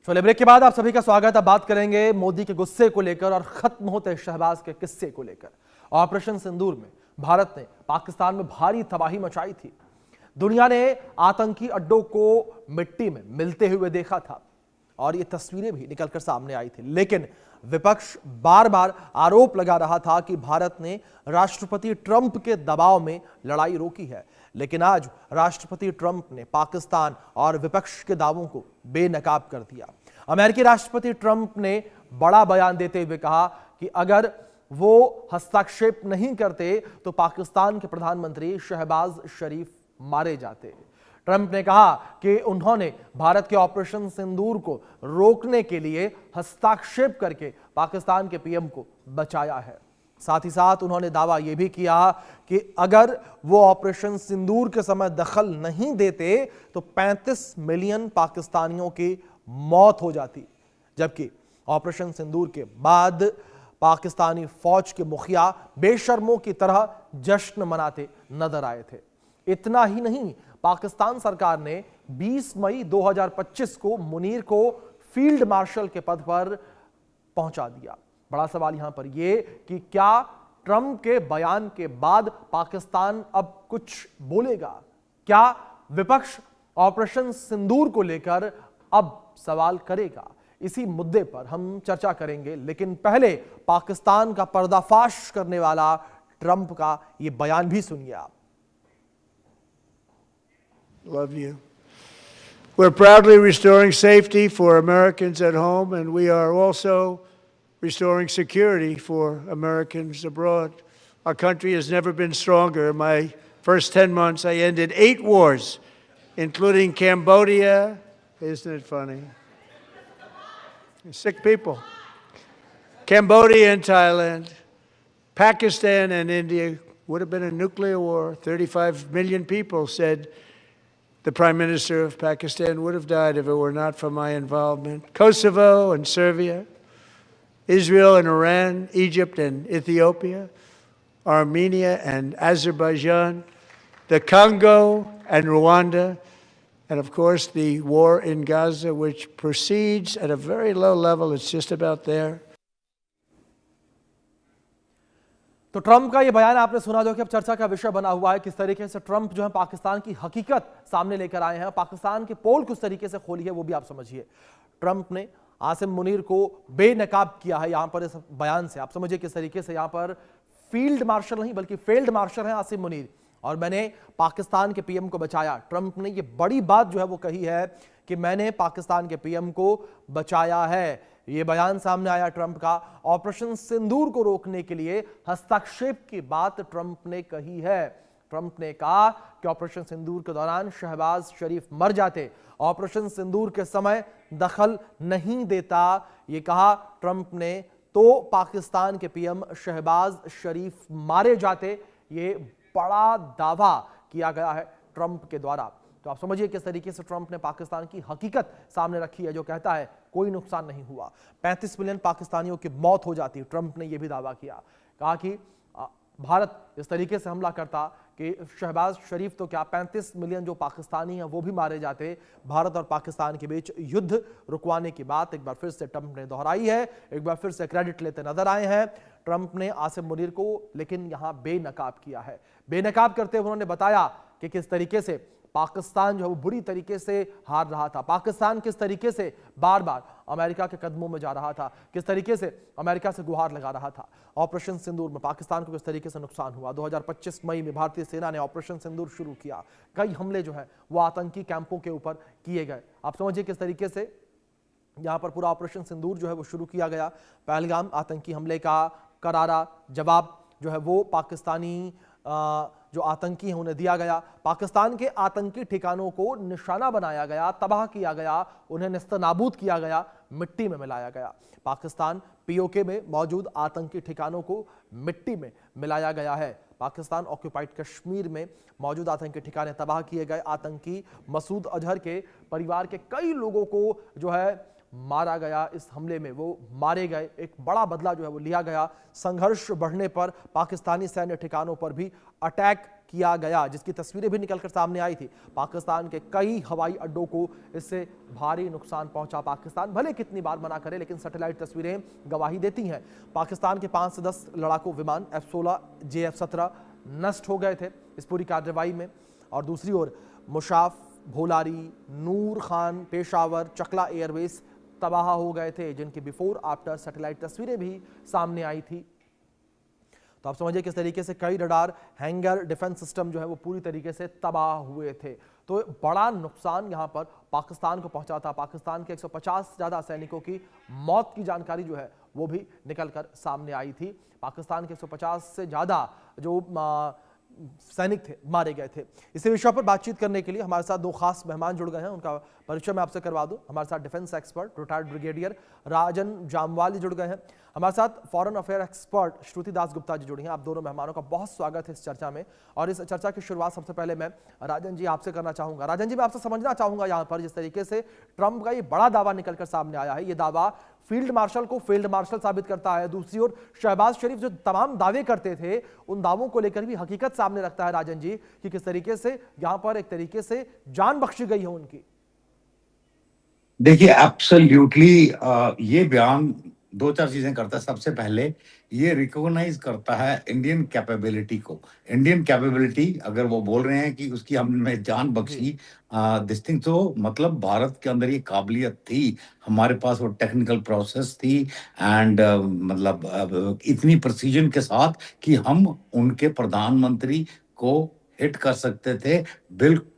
चलिए ब्रेक के बाद आप सभी का स्वागत। अब बात करेंगे मोदी के गुस्से को लेकर और खत्म होते शहबाज के किस्से को लेकर। ऑपरेशन सिंदूर में भारत ने पाकिस्तान में भारी तबाही मचाई थी। दुनिया ने आतंकी अड्डों को मिट्टी में मिलते हुए देखा था और ये तस्वीरें भी निकलकर सामने आई थी, लेकिन विपक्ष बार बार आरोप लगा रहा था कि भारत ने राष्ट्रपति ट्रंप के दबाव में लड़ाई रोकी है। लेकिन आज राष्ट्रपति ट्रंप ने पाकिस्तान और विपक्ष के दावों को बेनकाब कर दिया। अमेरिकी राष्ट्रपति ट्रंप ने बड़ा बयान देते हुए कहा कि अगर वो हस्तक्षेप नहीं करते तो पाकिस्तान के प्रधानमंत्री शहबाज शरीफ मारे जाते। ट्रंप ने कहा कि उन्होंने भारत के ऑपरेशन सिंदूर को रोकने के लिए हस्तक्षेप करके पाकिस्तान के पीएम को बचाया है। साथ ही साथ उन्होंने दावा यह भी किया कि अगर वो ऑपरेशन सिंदूर के समय दखल नहीं देते तो 35 मिलियन पाकिस्तानियों की मौत हो जाती। जबकि ऑपरेशन सिंदूर के बाद पाकिस्तानी फौज के मुखिया बेशर्मों की तरह जश्न मनाते नजर आए थे। इतना ही नहीं, पाकिस्तान सरकार ने 20 मई 2025 को मुनीर को फील्ड मार्शल के पद पर पहुंचा दिया। बड़ा सवाल यहां पर यह कि क्या ट्रंप के बयान के बाद पाकिस्तान अब कुछ बोलेगा? क्या विपक्ष ऑपरेशन सिंदूर को लेकर अब सवाल करेगा? इसी मुद्दे पर हम चर्चा करेंगे, लेकिन पहले पाकिस्तान का पर्दाफाश करने वाला ट्रंप का यह बयान भी सुनिए आप। Love you. We're proudly restoring safety for Americans at home, and we are also restoring security for Americans abroad. Our country has never been stronger. In my first 10 months, I ended 8 wars, including Cambodia. Isn't it funny? Sick people. Cambodia and Thailand, Pakistan and India would have been a nuclear war. 35 million people said the Prime Minister of Pakistan would have died if it were not for my involvement. Kosovo and Serbia, Israel and Iran, Egypt and Ethiopia, Armenia and Azerbaijan, the Congo and Rwanda, and of course the war in Gaza, which proceeds at a very low level. It's just about there. तो Trump का ये बयान आपने सुना, जो कि अब चर्चा का विषय बना हुआ है। किस तरीके से ट्रंप जो है पाकिस्तान की हकीकत सामने लेकर आए हैं, पाकिस्तान के पोल किस तरीके से खोली है वो भी आप समझिए। ट्रंप ने आसिम मुनीर को बेनकाब किया है यहां पर इस बयान से। आप समझिए किस तरीके से यहां पर फील्ड मार्शल नहीं बल्कि फील्ड मार्शल है आसिम मुनीर, और मैंने पाकिस्तान के पीएम को बचाया। ट्रंप ने ये बड़ी बात जो है वो कही है कि मैंने पाकिस्तान के पीएम को बचाया है। ये बयान सामने आया ट्रंप का। ऑपरेशन सिंदूर को रोकने के लिए हस्तक्षेप की बात ट्रंप ने कही है। ट्रंप ने कहा कि ऑपरेशन सिंदूर के दौरान शहबाज शरीफ मर जाते, ऑपरेशन सिंदूर के समय दखल नहीं देता। ये कहा ट्रंप ने तो पाकिस्तान के पीएम शहबाज शरीफ मारे जाते। ये बड़ा दावा किया गया है ट्रंप के द्वारा। तो आप समझिए किस तरीके से ट्रंप ने पाकिस्तान की हकीकत सामने रखी है, जो कहता है कोई नुकसान नहीं हुआ, 35 मिलियन पाकिस्तानियों की मौत हो जाती। ट्रंप ने यह भी दावा किया, कहा कि भारत इस तरीके से हमला करता कि शहबाज शरीफ तो क्या 35 मिलियन जो पाकिस्तानी हैं वो भी मारे जाते। भारत और पाकिस्तान के बीच युद्ध रुकवाने की बात एक बार फिर से ट्रंप ने दोहराई है, एक बार फिर से क्रेडिट लेते नजर आए हैं। ट्रंप ने आसिम मुनीर को लेकिन यहां बेनकाब किया है। बेनकाब करते हुए उन्होंने बताया कि किस तरीके से पाकिस्तान जो है वो बुरी तरीके से हार रहा था, पाकिस्तान किस तरीके से बार बार अमेरिका के कदमों में जा रहा था, किस तरीके से अमेरिका से गुहार लगा रहा था। ऑपरेशन सिंदूर में पाकिस्तान को किस तरीके से नुकसान हुआ। 2025 मई में भारतीय सेना ने ऑपरेशन सिंदूर शुरू किया। कई हमले जो है वो आतंकी कैंपों के ऊपर किए गए। आप समझिए किस तरीके से यहां पर पूरा ऑपरेशन सिंदूर जो है वो शुरू किया गया। पहलगाम आतंकी हमले का करारा जवाब जो है वो पाकिस्तानी जो आतंकी हैं उन्हें दिया गया। पाकिस्तान के आतंकी ठिकानों को निशाना बनाया गया, तबाह किया गया, उन्हें नेस्तनाबूद किया गया, मिट्टी में मिलाया गया। पाकिस्तान पीओके में मौजूद आतंकी ठिकानों को मिट्टी में मिलाया गया है। पाकिस्तान ऑक्यूपाइड कश्मीर में मौजूद आतंकी ठिकाने तबाह किए गए। आतंकी मसूद अजहर के परिवार के कई लोगों को जो है मारा गया। इस हमले में वो मारे गए। एक बड़ा बदला जो है वो लिया गया। संघर्ष बढ़ने पर पाकिस्तानी सैन्य ठिकानों पर भी अटैक किया गया, जिसकी तस्वीरें भी निकलकर सामने आई थी। पाकिस्तान के कई हवाई अड्डों को इससे भारी नुकसान पहुंचा। पाकिस्तान भले कितनी बार मना करे, लेकिन सैटेलाइट तस्वीरें गवाही देती हैं। पाकिस्तान के 5 से 10 लड़ाकू विमान F-16, JF-17 नष्ट हो गए थे इस पूरी कार्रवाई में। और दूसरी ओर मुशाफ, भोलारी, नूर खान, पेशावर, चकला एयरवेज तबाह हो गए थे, जिनकी बिफोर आफ्टर सैटेलाइट तस्वीरें भी सामने आई थी। तो आप समझिए किस तरीके से कई रडार, हैंगर, डिफेंस सिस्टम जो है वो पूरी तरीके से तबाह हुए थे। तो बड़ा नुकसान यहां पर पाकिस्तान को पहुंचा था। पाकिस्तान के 150 से ज्यादा सैनिकों की मौत की जानकारी जो है वो भी निकलकर सामने आई थी। पाकिस्तान के 150 से ज्यादा जो सैनिक थे मारे गए थे। इसी विषय पर बातचीत करने के लिए हमारे साथ 2 खास मेहमान जुड़ गए हैं, उनका परिचय मैं आपसे करवा दूं। हमारे साथ डिफेंस एक्सपर्ट रिटायर्ड ब्रिगेडियर राजन जामवाल जुड़ गए हैं। हमारे साथ फॉरेन अफेयर एक्सपर्ट श्रुति दास गुप्ता जी जुड़ी हैं। आप दोनों मेहमानों का बहुत स्वागत है इस चर्चा में। और इस चर्चा की शुरुआत सबसे पहले मैं राजन जी आपसे करना चाहूंगा। राजन जी, मैं आपसे समझना चाहूंगा यहाँ पर जिस तरीके से ट्रंप का ये बड़ा दावा निकलकर सामने आया है, ये दावा फील्ड मार्शल को फील्ड मार्शल साबित करता है। दूसरी ओर शहबाज शरीफ जो तमाम दावे करते थे, उन दावों को लेकर भी हकीकत सामने रखता है राजन जी कि किस तरीके से यहां पर एक तरीके से जान बख्शी गई है उनकी। देखिए, एब्सोल्युटली ये बयान 2-4 चीजें करता है। सबसे पहले ये रिकॉग्नाइज करता है इंडियन कैपेबिलिटी को। इंडियन कैपेबिलिटी अगर वो बोल रहे हैं कि उसकी हमने जान बख्शी, दिस थिंग, तो मतलब भारत के अंदर ये काबिलियत थी, हमारे पास वो टेक्निकल प्रोसेस थी एंड मतलब इतनी प्रिसीजन के साथ कि हम उनके प्रधानमंत्री को हिट कर सकते थे बिल्कुल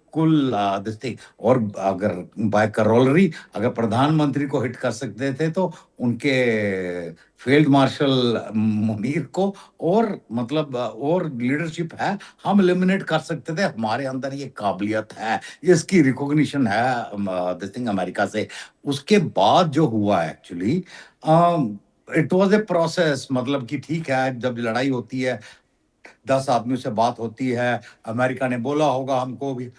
दिस थिंग। और अगर बाय करोलरी अगर प्रधानमंत्री को हिट कर सकते थे तो उनके फील्ड मार्शल मुनीर को और मतलब और लीडरशिप है हम एलिमिनेट कर सकते थे। हमारे अंदर ये काबिलियत है, इसकी रिकॉग्निशन है दिस थिंग अमेरिका से। उसके बाद जो हुआ actually it was a process, मतलब कि ठीक है, जब लड़ाई होती है 10 आदमियों से बात होती है, अमेरिका ने बोला होगा हमको भी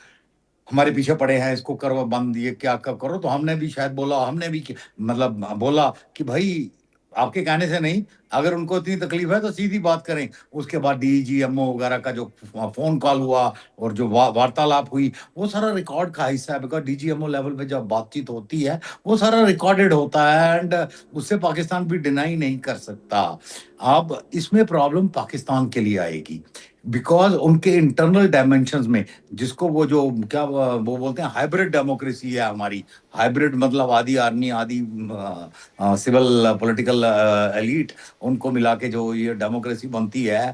हमारे पीछे पड़े हैं, इसको करो बंद, ये क्या करो, तो हमने भी शायद बोला, हमने भी मतलब बोला कि भाई आपके कहने से नहीं, अगर उनको इतनी तकलीफ है तो सीधी बात करें। उसके बाद डीजीएमओ वगैरह का जो फोन कॉल हुआ और जो वार्तालाप हुई वो सारा रिकॉर्ड का हिस्सा है, बिकॉज डीजीएमओ लेवल पे जब बातचीत होती है वो सारा रिकॉर्डेड होता है एंड उससे पाकिस्तान भी डिनाई नहीं कर सकता। अब इसमें प्रॉब्लम पाकिस्तान के लिए आएगी बिकॉज उनके इंटरनल डायमेंशंस में, जिसको वो जो क्या वो बोलते हैं हाइब्रिड डेमोक्रेसी है हमारी। हाइब्रिड मतलब आधी आर्मी आधी सिविल पॉलिटिकल एलीट, उनको मिला के जो ये डेमोक्रेसी बनती है,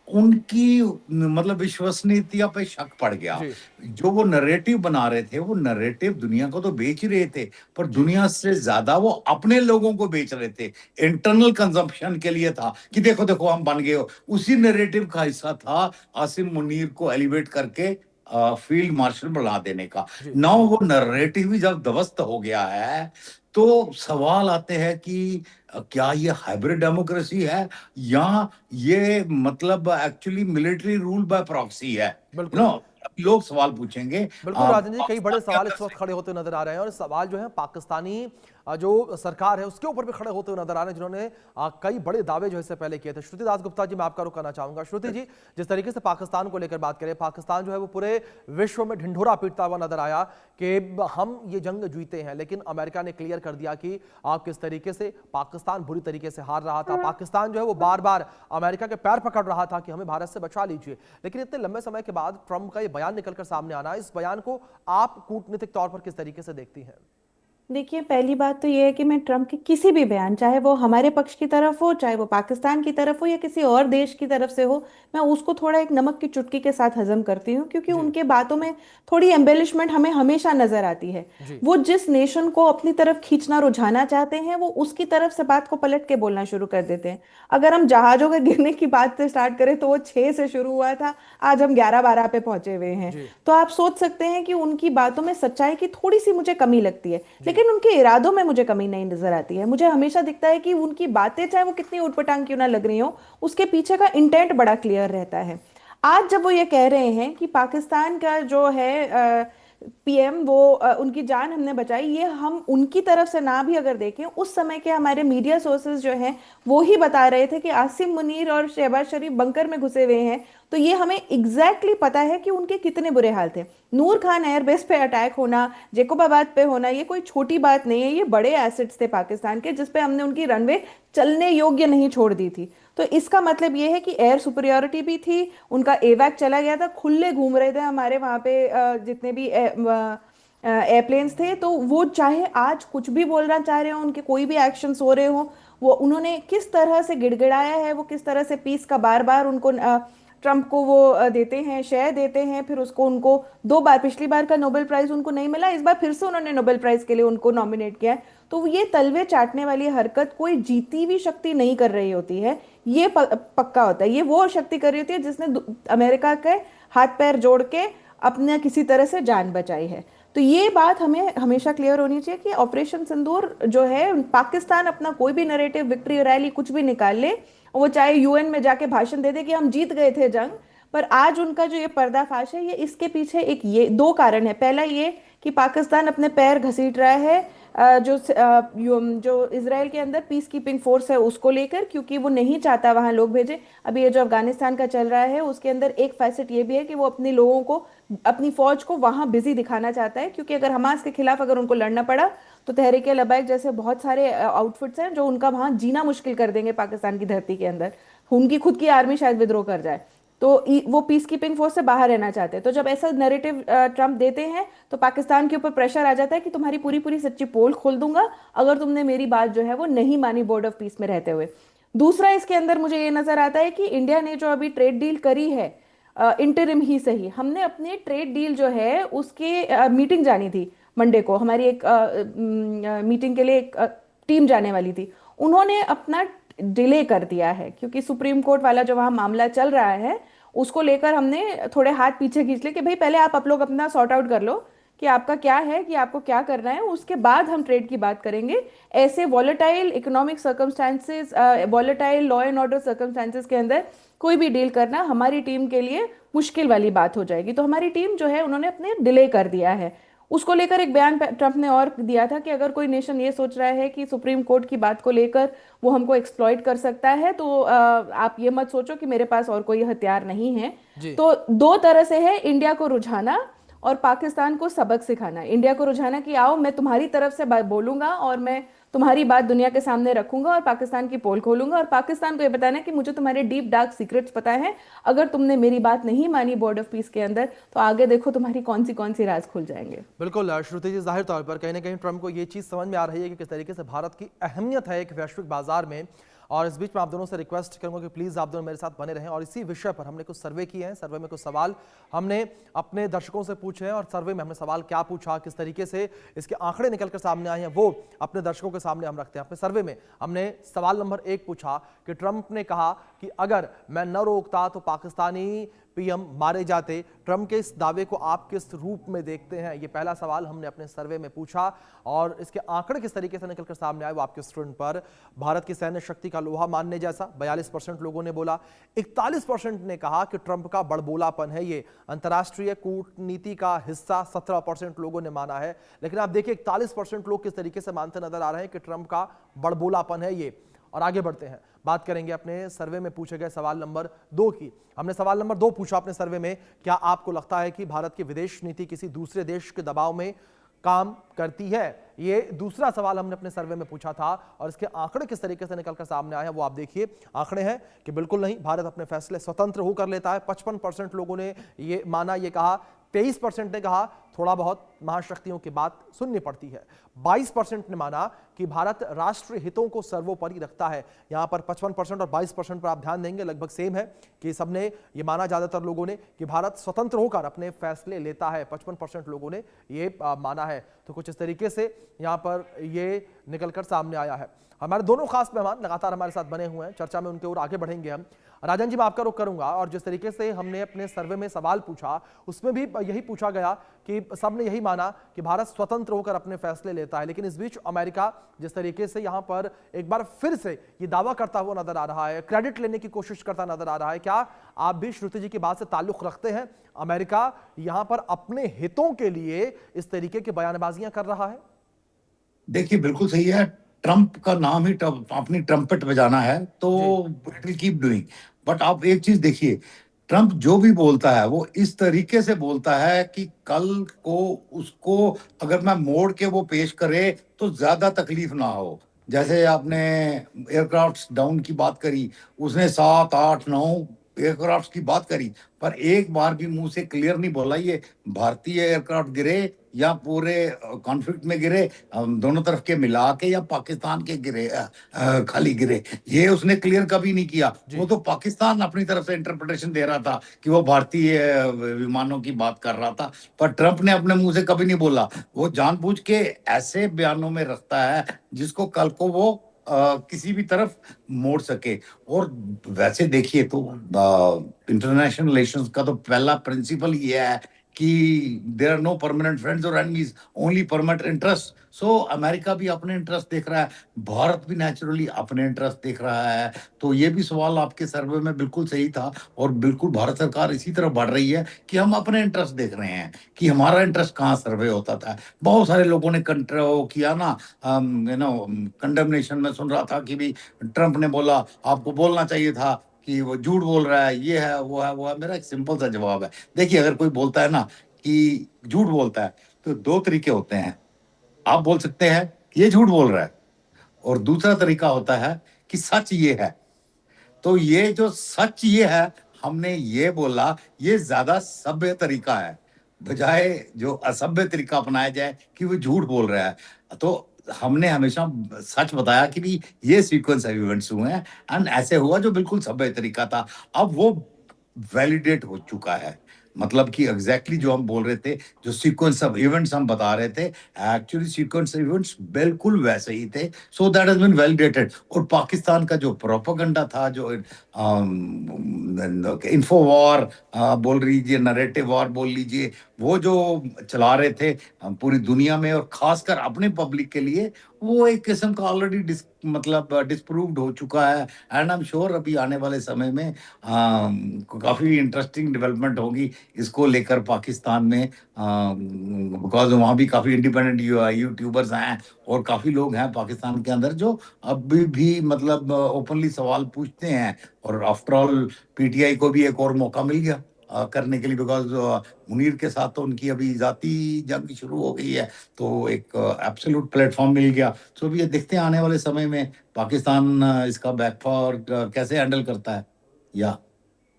उनकी मतलब विश्वसनीयता पे शक पड़ गया। जो वो नरेटिव बना रहे थे, वो नरेटिव दुनिया को तो बेच ही रहे थे, पर दुनिया से ज्यादा वो अपने लोगों को बेच रहे थे। इंटरनल कंजम्पशन के लिए था कि देखो देखो हम बन गए हो। उसी नरेटिव का हिस्सा था आसिम मुनीर को एलिवेट करके फील्ड मार्शल बना देने का। नाउ वो नरेटिव ही जब ध्वस्त हो गया है तो सवाल आते हैं कि क्या ये हाइब्रिड डेमोक्रेसी है या ये मतलब actually military rule by proxy है। नो, लोग सवाल पूछेंगे। बिल्कुल राजन जी, कई बड़े सवाल इस वक्त खड़े होते नजर आ रहे हैं और सवाल जो है पाकिस्तानी जो सरकार है उसके ऊपर भी खड़े होते हुए नजर आ रहे हैं, जिन्होंने कई बड़े दावे जो इससे पहले किए थे। श्रुति दास गुप्ता जी, मैं आपका रुख करना चाहूंगा। श्रुति जी, जिस तरीके से पाकिस्तान को लेकर बात करें, पाकिस्तान जो है वो पूरे विश्व में ढिंढोरा पीटता हुआ नजर आया कि हम ये जंग जीते हैं, लेकिन अमेरिका ने क्लियर कर दिया कि आप किस तरीके से पाकिस्तान बुरी तरीके से हार रहा था। पाकिस्तान जो है वो बार बार अमेरिका के पैर पकड़ रहा था कि हमें भारत से बचा लीजिए। लेकिन इतने लंबे समय के बाद ट्रंप का ये बयान निकलकर सामने आना, इस बयान को आप कूटनीतिक तौर पर किस तरीके से देखती हैं? देखिए, पहली बात तो ये है कि मैं ट्रम्प के किसी भी बयान, चाहे वो हमारे पक्ष की तरफ हो, चाहे वो पाकिस्तान की तरफ हो या किसी और देश की तरफ से हो, मैं उसको थोड़ा एक नमक की चुटकी के साथ हजम करती हूँ, क्योंकि उनके बातों में थोड़ी एम्बेलिशमेंट हमें हमेशा नजर आती है। वो जिस नेशन को अपनी तरफ खींचना रुझाना चाहते हैं वो उसकी तरफ से बात को पलट के बोलना शुरू कर देते हैं। अगर हम जहाजों के गिरने की बात से स्टार्ट करें तो वो 6 से शुरू हुआ था, आज हम 11-12 पे पहुंचे हुए हैं। तो आप सोच सकते हैं कि उनकी बातों में सच्चाई की थोड़ी सी मुझे कमी लगती है, लेकिन उनके इरादों में मुझे कमी नहीं नजर आती है। मुझे हमेशा दिखता है कि उनकी बातें चाहे वो कितनी उटपटांग क्यों ना लग रही हो, उसके पीछे का इंटेंट बड़ा क्लियर रहता है। आज जब वो ये कह रहे हैं कि पाकिस्तान का जो है पीएम वो उनकी जान हमने बचाई, ये हम उनकी तरफ से ना भी अगर देखें, उस समय के हमारे मीडिया सोर्सेज जो हैं वो ही बता रहे थे कि आसिम मुनीर और शहबाज शरीफ बंकर में घुसे हुए हैं। तो ये हमें एग्जैक्टली पता है कि उनके कितने बुरे हाल थे। नूर खान एयरबेस पे अटैक होना, जेकोबाबाद पे होना, ये कोई छोटी बात नहीं है। ये बड़े एसेट्स थे पाकिस्तान के, जिसपे हमने उनकी रनवे चलने योग्य नहीं छोड़ दी थी। तो इसका मतलब ये है कि एयर सुपरियोरिटी भी थी, उनका एवैक चला गया था, खुले घूम रहे थे हमारे वहाँ पे जितने भी एयरप्लेन्स थे। तो वो चाहे आज कुछ भी बोलना चाह रहे हो, उनके कोई भी एक्शंस हो रहे हो, वो उन्होंने किस तरह से गिड़गिड़ाया है, वो किस तरह से पीस का बार बार उनको ट्रम्प को वो देते हैं, शेयर देते हैं, फिर उसको उनको 2 बार, पिछली बार का नोबेल प्राइज उनको नहीं मिला, इस बार फिर से उन्होंने नोबेल प्राइज के लिए उनको नॉमिनेट किया है। तो ये तलवे चाटने वाली हरकत कोई जीती हुई शक्ति नहीं कर रही होती है, ये पक्का होता है। ये वो शक्ति कर रही होती है जिसने अमेरिका के हाथ पैर जोड़ के अपने किसी तरह से जान बचाई है। तो ये बात हमें हमेशा क्लियर होनी चाहिए कि ऑपरेशन सिंदूर जो है, पाकिस्तान अपना कोई भी नैरेटिव, विक्ट्री रैली कुछ भी निकाल ले, वो चाहे यूएन में जाके भाषण दे दे कि हम जीत गए थे जंग, पर आज उनका जो ये पर्दाफाश है, ये इसके पीछे एक ये 2 कारण है। पहला ये कि पाकिस्तान अपने पैर घसीट रहा है जो इसराइल के अंदर पीस कीपिंग फोर्स है उसको लेकर, क्योंकि वो नहीं चाहता वहां लोग भेजे। अभी ये जो अफगानिस्तान का चल रहा है, उसके अंदर एक फैसेट ये भी है कि वो अपने लोगों को, अपनी फौज को वहां बिजी दिखाना चाहता है, क्योंकि अगर हमास के खिलाफ अगर उनको लड़ना पड़ा तो तहरीक लबैक जैसे बहुत सारे आउटफिट्स हैं जो उनका वहां जीना मुश्किल कर देंगे पाकिस्तान की धरती के अंदर। उनकी खुद की आर्मी शायद विद्रोह कर जाए, तो वो पीस कीपिंग फोर्स से बाहर रहना चाहते हैं। तो जब ऐसा नैरेटिव ट्रम्प देते हैं तो पाकिस्तान के ऊपर प्रेशर आ जाता है कि तुम्हारी पूरी पूरी सच्ची पोल खोल दूंगा अगर तुमने मेरी बात जो है वो नहीं मानी बोर्ड ऑफ पीस में रहते हुए। दूसरा, इसके अंदर मुझे ये नजर आता है कि इंडिया ने जो अभी ट्रेड डील करी है, इंटरिम ही सही, हमने अपने ट्रेड डील जो है उसके मीटिंग जानी थी मंडे को, हमारी एक मीटिंग के लिए एक टीम जाने वाली थी, उन्होंने अपना डिले कर दिया है क्योंकि सुप्रीम कोर्ट वाला जो वहाँ मामला चल रहा है उसको लेकर हमने थोड़े हाथ पीछे खींच लिए कि भाई पहले आप लोग अपना सॉर्ट आउट कर लो कि आपका क्या है, कि आपको क्या करना है, उसके बाद हम ट्रेड की बात करेंगे। ऐसे volatile economic circumstances, volatile law and order circumstances के अंदर कोई भी डील करना हमारी टीम के लिए मुश्किल वाली बात हो जाएगी। तो हमारी टीम जो है उन्होंने अपने डिले कर दिया है। उसको लेकर एक बयान ट्रंप ने और दिया था कि अगर कोई नेशन ये सोच रहा है कि सुप्रीम कोर्ट की बात को लेकर वो हमको एक्सप्लॉइट कर सकता है तो आप ये मत सोचो कि मेरे पास और कोई हथियार नहीं है। तो 2 तरह से है, इंडिया को रुझाना और पाकिस्तान को सबक सिखाना। इंडिया को रुझाना कि आओ मैं तुम्हारी तरफ से बोलूंगा और मैं तुम्हारी बात दुनिया के सामने रखूंगा और पाकिस्तान की पोल खोलूंगा, और पाकिस्तान को ये बताना कि मुझे तुम्हारे डीप डार्क सीक्रेट्स पता है, अगर तुमने मेरी बात नहीं मानी बोर्ड ऑफ पीस के अंदर तो आगे देखो तुम्हारी कौन सी राज खुल जाएंगे। बिल्कुल श्रुति जी, जाहिर तौर पर कहीं ना कहीं ट्रंप को ये चीज समझ में आ रही है कि किस तरीके से भारत की अहमियत है एक वैश्विक बाजार में। और इस बीच में आप दोनों से रिक्वेस्ट करूंगा कि प्लीज आप दोनों मेरे साथ बने रहें। और इसी विषय पर हमने कुछ सर्वे किए हैं, सर्वे में कुछ सवाल हमने अपने दर्शकों से पूछे हैं और सर्वे में हमने सवाल क्या पूछा, किस तरीके से इसके आंकड़े निकलकर सामने आए हैं, वो अपने दर्शकों के सामने हम रखते हैं। अपने सर्वे में हमने सवाल नंबर 1 पूछा कि ट्रंप ने कहा कि अगर मैं न रोकता तो पाकिस्तानी पीएम मारे जाते। ट्रंप के इस दावे को आप किस रूप में देखते हैं, ये पहला सवाल हमने अपने सर्वे में पूछा। और इसके आंकड़े किस तरीके से निकलकर सामने आए वो आपके स्क्रीन पर। भारत की सैन्य शक्ति का लोहा मानने जैसा 42% लोगों ने बोला। 41% ने कहा कि ट्रंप का बड़बोलापन है ये अंतर्राष्ट्रीय कूटनीति का हिस्सा, 17% लोगों ने माना है। लेकिन आप देखिए 41% लोग किस तरीके से मानते नजर आ रहे हैं कि ट्रंप का बड़बोलापन है ये। और आगे बढ़ते हैं, बात करेंगे अपने सर्वे में पूछे गए सवाल नंबर 2 की। हमने सवाल नंबर 2 पूछा अपने सर्वे में, क्या आपको लगता है कि भारत की विदेश नीति किसी दूसरे देश के दबाव में काम करती है? ये दूसरा सवाल हमने अपने सर्वे में पूछा था और इसके आंकड़े किस तरीके से निकलकर सामने आए हैं वो आप देखिए। आंकड़े हैं कि बिल्कुल नहीं, भारत अपने फैसले स्वतंत्र होकर लेता है। 55% लोगों ने ये माना, ये कहा। 23% ने कहा थोड़ा बहुत महाशक्तियों की बात सुननी पड़ती है। 22% ने माना कि भारत राष्ट्रीय हितों को सर्वोपरि रखता है। यहां पर 55% और 22% पर आप ध्यान देंगे लगभग सेम है कि सबने ये माना, ज्यादातर लोगों ने, कि भारत स्वतंत्र होकर अपने फैसले लेता है। 55% लोगों ने ये माना है। तो कुछ इस तरीके से यहां पर ये निकलकर सामने आया है। हमारे दोनों खास मेहमान लगातार हमारे साथ बने हुए हैं, चर्चा में उनके ओर आगे बढ़ेंगे हम। राजन जी, मैं आपका रुख करूंगा, और जिस तरीके से हमने अपने सर्वे में सवाल पूछा उसमें भी यही पूछा गया कि सबने यही माना कि भारत स्वतंत्र होकर अपने फैसले लेता है, लेकिन इस बीच अमेरिका जिस तरीके से यहां पर एक बार फिर से ये दावा करता हुआ नजर आ रहा है, क्रेडिट लेने की कोशिश करता नजर आ रहा है, क्या आप भी श्रुति जी की बात से ताल्लुक रखते हैं? अमेरिका यहां पर अपने हितों के लिए इस तरीके की बयानबाजियां कर रहा है? देखिए, बिल्कुल सही है। ट्रंप का नाम ही अपनी ट्रम्पेट बजाना है, तो it will keep doing. But आप एक चीज देखिए, ट्रंप जो भी बोलता है वो इस तरीके से बोलता है कि कल को उसको अगर मैं मोड़ के वो पेश करे तो ज्यादा तकलीफ ना हो। जैसे आपने एयरक्राफ्ट डाउन की बात करी, उसने 7, 8, 9 एयरक्राफ्ट की बात करी, पर एक बार भी मुंह से क्लियर नहीं बोला ये भारतीय एयरक्राफ्ट गिरे या पूरे कॉन्फ्लिक्ट में गिरे, दोनों तरफ के मिला के, या पाकिस्तान के गिरे, खाली गिरे, ये उसने क्लियर कभी नहीं किया। वो तो पाकिस्तान अपनी तरफ से इंटरप्रिटेशन दे रहा था कि वो भारतीय विमानों की बात कर रहा था, पर ट्रंप ने अपने मुंह से कभी नहीं बोला। वो जानबूझ के ऐसे बयानों में रखता है जिसको कल को वो किसी भी तरफ मोड़ सके। और वैसे देखिए तो इंटरनेशनल रिलेशंस का तो पहला प्रिंसिपल ये है कि there are no permanent friends और enemies, only permanent interest. So America भी अपने इंटरेस्ट देख रहा है, भारत भी नेचुरली अपने इंटरेस्ट देख रहा है। तो ये भी सवाल आपके सर्वे में बिल्कुल सही था, और बिल्कुल भारत सरकार इसी तरफ बढ़ रही है कि हम अपने इंटरेस्ट देख रहे हैं कि हमारा इंटरेस्ट कहाँ सर्वे होता था। बहुत सारे लोगों ने किया ना, कंडेमनेशन में सुन रहा था कि भी ट्रंप ने बोला आपको बोलना चाहिए था कि वो झूठ बोल रहा है, ये है वो है वो है। मेरा एक सिंपल सा जवाब है, देखिए, अगर कोई बोलता है ना कि झूठ बोलता है तो दो तरीके होते हैं। आप बोल सकते हैं ये झूठ बोल रहा है, और दूसरा तरीका होता है कि सच ये है। तो ये जो सच ये है, हमने ये बोला, ये ज्यादा सभ्य तरीका है, बजाय जो असभ्य तरीका अपनाया जाए कि वो झूठ बोल रहा है। तो हमने हमेशा सच बताया कि भी ये सीक्वेंस इवेंट्स हुए हैं, एंड ऐसे हुआ जो बिल्कुल सभ्य तरीका था। अब वो वैलिडेट हो चुका है, मतलब कि एग्जैक्टली जो हम बोल रहे थे, जो सीक्वेंस ऑफ इवेंट्स हम बता रहे थे, एक्चुअली सीक्वेंस इवेंट्स बिल्कुल वैसे ही थे। So that has been validated. और पाकिस्तान का जो प्रोपेगेंडा था, जो इन्फो वॉर बोल लीजिए, नरेटिव वॉर बोल लीजिए, वो जो चला रहे थे पूरी दुनिया में और खासकर अपने पब्लिक के लिए, वो एक किस्म का ऑलरेडी डिस्प्रूव्ड हो चुका है। एंड आई एम श्योर अभी आने वाले समय में काफ़ी इंटरेस्टिंग डेवलपमेंट होगी इसको लेकर पाकिस्तान में, बिकॉज वहाँ भी काफ़ी इंडिपेंडेंट यूट्यूबर्स हैं और काफ़ी लोग हैं पाकिस्तान के अंदर जो अभी भी मतलब ओपनली सवाल पूछते हैं। और आफ्टर ऑल पीटीआई को भी एक और मौका मिल गया करने के लिए, बिकॉज मुनीर के साथ तो उनकी अभी जाती जंग शुरू हो गई है, तो एक एब्सोल्यूट प्लेटफॉर्म मिल गया। सो भी ये देखते हैं आने वाले समय में पाकिस्तान इसका बैकफॉर कैसे हैंडल करता है। या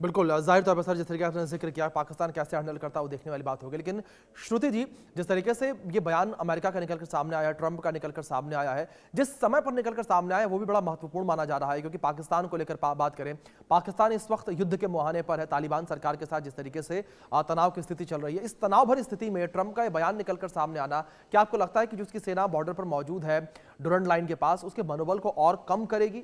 बिल्कुल, जाहिर तौर पर सर जिस तरीके से आपने जिक्र किया पाकिस्तान कैसे हैंडल करता है वो देखने वाली बात होगी। लेकिन श्रुति जी, जिस तरीके से ये बयान अमेरिका का निकलकर सामने आया, ट्रंप का निकलकर सामने आया है, जिस समय पर निकलकर सामने आया वो भी बड़ा महत्वपूर्ण माना जा रहा है, क्योंकि पाकिस्तान को लेकर बात करें, पाकिस्तान इस वक्त युद्ध के मुहाने पर है तालिबान सरकार के साथ, जिस तरीके से तनाव की स्थिति चल रही है। इस तनाव भरी स्थिति में ट्रंप का ये बयान निकलकर सामने आना, क्या आपको लगता है कि जो उसकी सेना बॉर्डर पर मौजूद है डुरंड लाइन के पास, उसके मनोबल को और कम करेगी?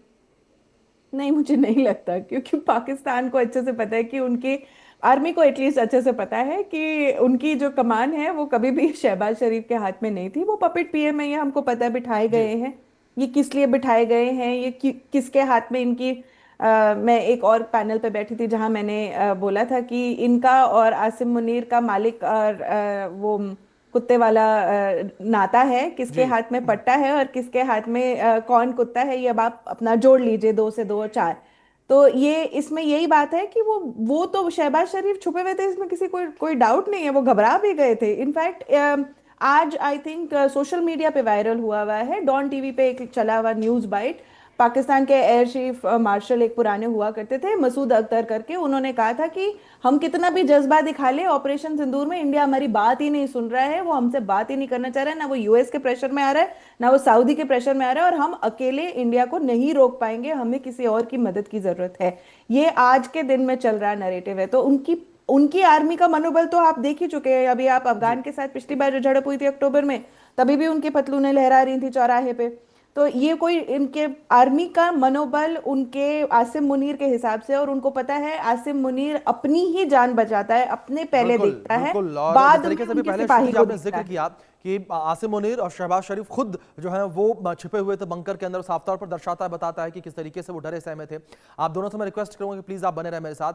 नहीं, मुझे नहीं लगता, क्योंकि पाकिस्तान को अच्छे से पता है कि उनकी आर्मी को एटलीस्ट अच्छे से पता है कि उनकी जो कमान है वो कभी भी शहबाज शरीफ के हाथ में नहीं थी। वो पपेट पीएम है, ये हमको पता है, बिठाए गए हैं। ये किस लिए बिठाए गए हैं, ये किसके हाथ में इनकी मैं एक और पैनल पे बैठी थी जहां मैंने बोला था कि इनका और आसिम मुनीर का मालिक और वो कुत्ते वाला नाता है, किसके हाथ में पट्टा है और किसके हाथ में कौन कुत्ता है, ये अब आप अपना जोड़ लीजिए, 2 से 2 4। तो ये इसमें यही बात है कि वो तो शहबाज शरीफ छुपे हुए थे, इसमें किसी कोई डाउट नहीं है, वो घबरा भी गए थे। इनफैक्ट आज आई थिंक सोशल मीडिया पे वायरल हुआ है, डॉन टीवी पे एक चला हुआ न्यूज बाइट, पाकिस्तान के एयर चीफ मार्शल एक पुराने हुआ करते थे मसूद अख्तर करके, उन्होंने कहा था कि हम कितना भी जज्बा दिखा ले ऑपरेशन सिंदूर में, इंडिया हमारी बात ही नहीं सुन रहा है, वो हमसे बात ही नहीं करना चाह रहा है, ना वो यूएस के प्रेशर में आ रहा है, ना वो सऊदी के प्रेशर में आ रहा है, और हम अकेले इंडिया को नहीं रोक पाएंगे, हमें किसी और की मदद की जरूरत है। ये आज के दिन में चल रहा नैरेटिव है। तो उनकी आर्मी का मनोबल तो आप देख ही चुके हैं। अभी आप अफगान के साथ पिछली बार जो झड़प हुई थी अक्टूबर में, तभी भी उनकी पतलूनें लहरा रही थी चौराहे पे। तो ये कोई इनके आर्मी का मनोबल उनके आसिम मुनीर के हिसाब से, और उनको पता है आसिम मुनीर अपनी ही जान बचाता है, अपने पहले बिल्कुल देखता है, बिल्कुल। और जिस बाद तरीके में से भी उनके पहले सिपाही श्रुति जी को आपने देखता जिक्र है। किया कि आसिम मुनीर और शहबाज शरीफ खुद जो है वो छिपे हुए थे बंकर के अंदर, साफ तौर पर दर्शाता है, बताता है कि किस तरीके से वो डरे सहमे थे। आप दोनों से मैं रिक्वेस्ट करूंगा कि प्लीज आप बने रहे मेरे साथ।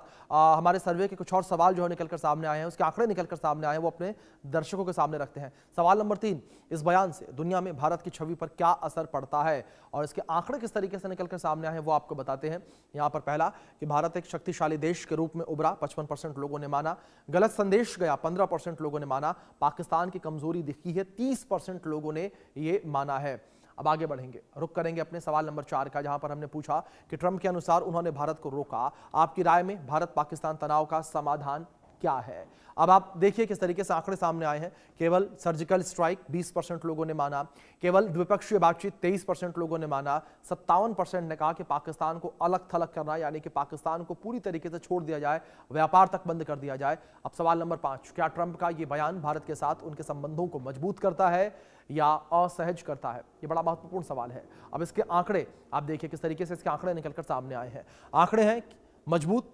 हमारे सर्वे के कुछ और सवाल जो है निकलकर सामने आए हैं, उसके आंकड़े निकलकर सामने आए हैं, वो अपने दर्शकों के सामने रखते हैं। सवाल नंबर 3, इस बयान से दुनिया में भारत की छवि पर क्या असर पड़ता है और इसके आंकड़े किस तरीके से निकलकर सामने आए हैं वो आपको बताते हैं। यहाँ पर पहला कि भारत एक शक्तिशाली देश के रूप में उभरा, 55% लोगों ने माना। गलत संदेश गया, 15% लोगों ने माना। पाकिस्तान की कमजोरी दिखी है, 30% लोगों ने ये माना है। अब आगे बढ़ेंगे, रुक करेंगे अपने सवाल नंबर 4 का, जहां पर हमने पूछा कि ट्रंप के अनुसार उन्होंने भारत को रोका। आपकी राय में भारत पाकिस्तान तनाव का समाधान क्या है? अब आप देखिए किस तरीके से आंकड़े सामने आए हैं। केवल सर्जिकल स्ट्राइक 20% लोगों ने माना, केवल द्विपक्षीय बातचीत 23% लोगों ने माना, 57% ने कहा कि पाकिस्तान को अलग थलग करना, यानी कि पाकिस्तान को पूरी तरीके से छोड़ दिया जाए, व्यापार तक बंद कर दिया जाए। अब सवाल नंबर 5, क्या ट्रंप का यह बयान भारत के साथ उनके संबंधों को मजबूत करता है या असहज करता है? ये बड़ा महत्वपूर्ण सवाल है। अब इसके आंकड़े आप देखिए किस तरीके से इसके आंकड़े निकलकर सामने आए हैं। आंकड़े हैं मजबूत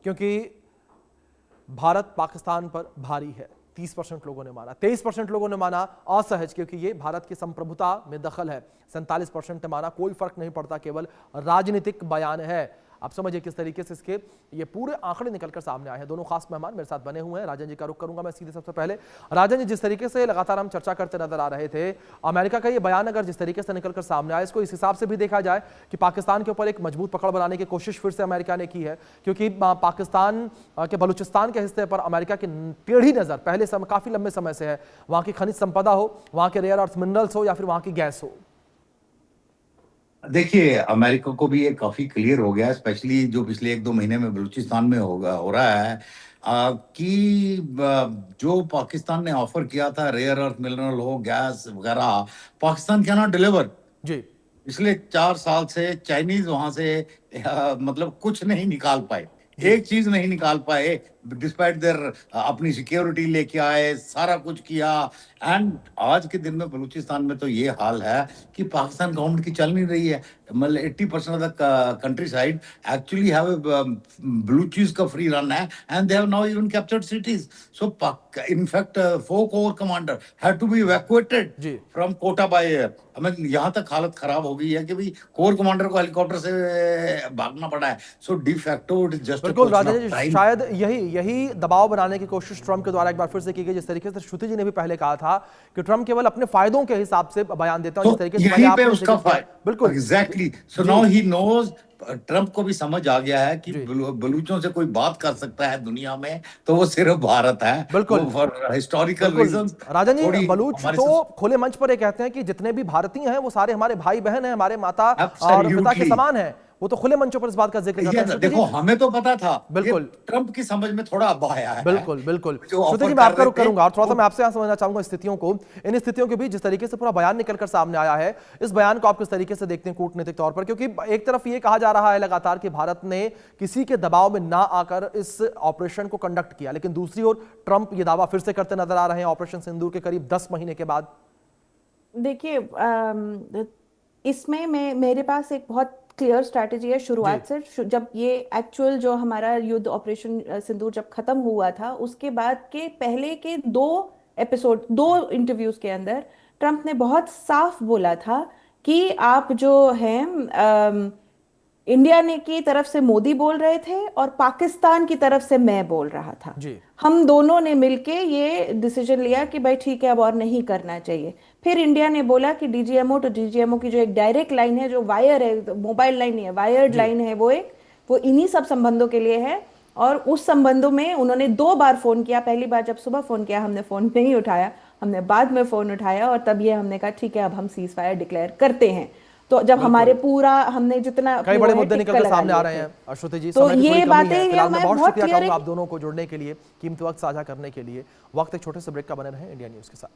क्योंकि भारत पाकिस्तान पर भारी है, 30% लोगों ने माना। 23% लोगों ने माना असहज क्योंकि ये भारत की संप्रभुता में दखल है। 47% ने माना कोई फर्क नहीं पड़ता, केवल राजनीतिक बयान है। आप समझिए किस तरीके से इसके ये पूरे आंकड़े निकलकर सामने आए हैं। दोनों खास मेहमान मेरे साथ बने हुए हैं। राजन जी का रुख करूंगा मैं सीधे सबसे पहले। राजन जी, जिस तरीके से लगातार हम चर्चा करते नजर आ रहे थे, अमेरिका का ये बयान अगर जिस तरीके से निकलकर सामने आया, इसको इस हिसाब से भी देखा जाए कि पाकिस्तान के ऊपर एक मजबूत पकड़ बनाने की कोशिश फिर से अमेरिका ने की है, क्योंकि पाकिस्तान के बलूचिस्तान के हिस्से पर अमेरिका की टेढ़ी नजर पहले काफी लंबे समय से है। वहां की खनिज संपदा हो, वहां के रेयर अर्थ मिनरल्स हो या फिर वहां की गैस हो। देखिए, अमेरिका को भी ये काफी क्लियर हो गया, स्पेशली जो पिछले 1-2 महीने में बलूचिस्तान में हो रहा है, कि जो पाकिस्तान ने ऑफर किया था, रेयर अर्थ मिनरल हो, गैस वगैरह, पाकिस्तान कैन नॉट डिलीवर। जी पिछले 4 साल से चाइनीज वहां से मतलब कुछ नहीं निकाल पाए, एक चीज नहीं निकाल पाए, डिस्पाइट देयर अपनी सिक्योरिटी लेके आए, सारा कुछ किया। एंड आज के दिन में बलूचिस्तान में तो ये हाल है कि पाकिस्तान गवर्नमेंट की चल नहीं रही है। मतलब 80% of the country actually have Balochis का फ्री रन है, and they have now even captured cities. So in fact 4 corps commander had to be evacuated जी from कोटा बाय एयर। हमें यहाँ तक हालत खराब हो गई है कि भाई कोर कमांडर को हेलीकॉप्टर से भागना पड़ा है। So de facto it is just बिल्कुल राजा जी, शायद यही दबाव बनाने की कोशिश ट्रंप के द्वारा एक बार फिर से की गई, जिस तरीके से श्रुति जी ने भी पहले कहा था कि ट्रंप केवल अपने फायदों के हिसाब से बयान देता है, जिस तरीके से यहीं पे आपने उसका जिक्र किया। बिल्कुल exactly. So now he knows, Trump को भी समझ आ गया है कि बलूचों से कोई बात कर सकता है दुनिया में तो वो सिर्फ भारत है। बिल्कुल for historical reasons. Rajan ji, Baloch तो खुले मंच पर ये कहते हैं कि जितने भी भारतीय हैं वो सारे हमारे भाई बहन हैं, हमारे माता और पिता के समान हैं। वो तो खुले मंचों पर इस बात का जिक्र करते हैं। देखो, हमें तो पता था, बिल्कुल ट्रंप की समझ में थोड़ा अब आया है। बिल्कुल बिल्कुल। श्रुति जी, मैं आपका रुख करूंगा और थोड़ा सा मैं आपसे यहाँ समझना चाहूंगा स्थितियों को। इन स्थितियों के बीच जिस तरीके से पूरा बयान निकलकर सामने आया है, इस बयान को आप किस तरीके से देखते हैं कूटनीतिक तौर पर? क्योंकि एक तरफ ये कहा जा रहा है लगातार कि भारत ने किसी के दबाव में ना आकर इस ऑपरेशन को कंडक्ट किया, लेकिन दूसरी ओर ट्रंप ये दावा फिर से करते नजर आ रहे हैं ऑपरेशन सिंदूर के करीब 10 महीने के बाद। देखिए, इसमें मेरे पास एक बहुत क्लियर स्ट्रैटेजी है शुरुआत से। जब ये एक्चुअल जो हमारा युद्ध ऑपरेशन सिंदूर जब खत्म हुआ था, उसके बाद के पहले के 2 इंटरव्यूज के अंदर ट्रंप ने बहुत साफ बोला था कि आप जो हैं इंडिया ने की तरफ से मोदी बोल रहे थे और पाकिस्तान की तरफ से मैं बोल रहा था। हम दोनों ने मिलके ये डिसीजन लिया कि भाई ठीक है, अब और नहीं करना चाहिए। फिर इंडिया ने बोला कि डीजीएमओ टू डीजीएमओ की जो एक डायरेक्ट लाइन है, जो वायर है, मोबाइल लाइन नहीं है, वायर्ड लाइन है, वो इन्हीं सब संबंधों के लिए है। और उस संबंधों में उन्होंने 2 बार फोन किया। पहली बार जब सुबह फोन किया, हमने फोन नहीं उठाया, हमने बाद में फोन उठाया और तब ये हमने कहा ठीक है, अब हम सीज फायर डिक्लेयर करते हैं। तो जब हमारे पूरा हमने जितना कई बड़े मुद्दे निकल सामने आ रहे हैं श्रुति जी, तो ये बातें फिलहाल मैं बहुत शुक्रिया करूंगा आप दोनों को जुड़ने के लिए, कीमती वक्त साझा करने के लिए। वक्त एक छोटे से ब्रेक का, बने रहें इंडिया न्यूज के साथ।